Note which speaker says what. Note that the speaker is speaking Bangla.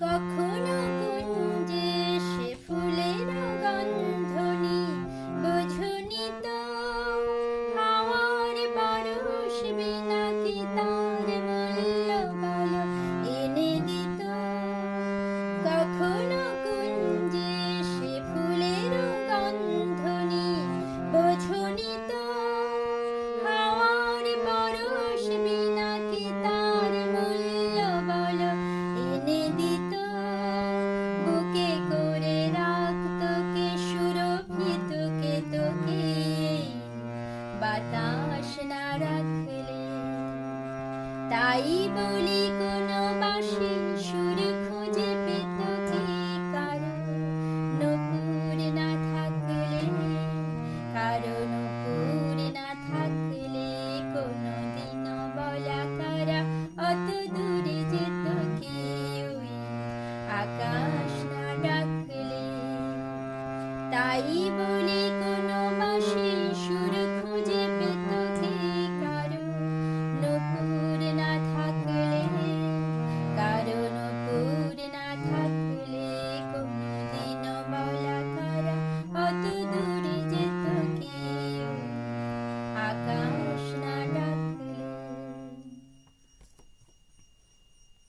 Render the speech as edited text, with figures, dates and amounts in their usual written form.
Speaker 1: কখনো কুঞ্জে সে ফুলের গন্ধনি বুঝুনি তো হাওয়ার পরশ বিনা কি তার মূল্য বলো এনে দিত। কখনো কুঞ্জে সে ফুলের গন্ধনি বুঝুনি তো হাওয়ার পরশ বিনা কি তার মূল্য বলো এনে দিত। বুকে করে রাখত কে সুরভিত কে তোকে বাতাস না রাখলে। তাই বলি কোনো বাঁশি সুর খুঁজে পেত কে কারো নূপুর না থাকলে, কারো নূপুর না থাকলে কোনোদিনও বলা কারা অত দূরে যেত কে ওই আকাশ না ডাকলে। তাই বলি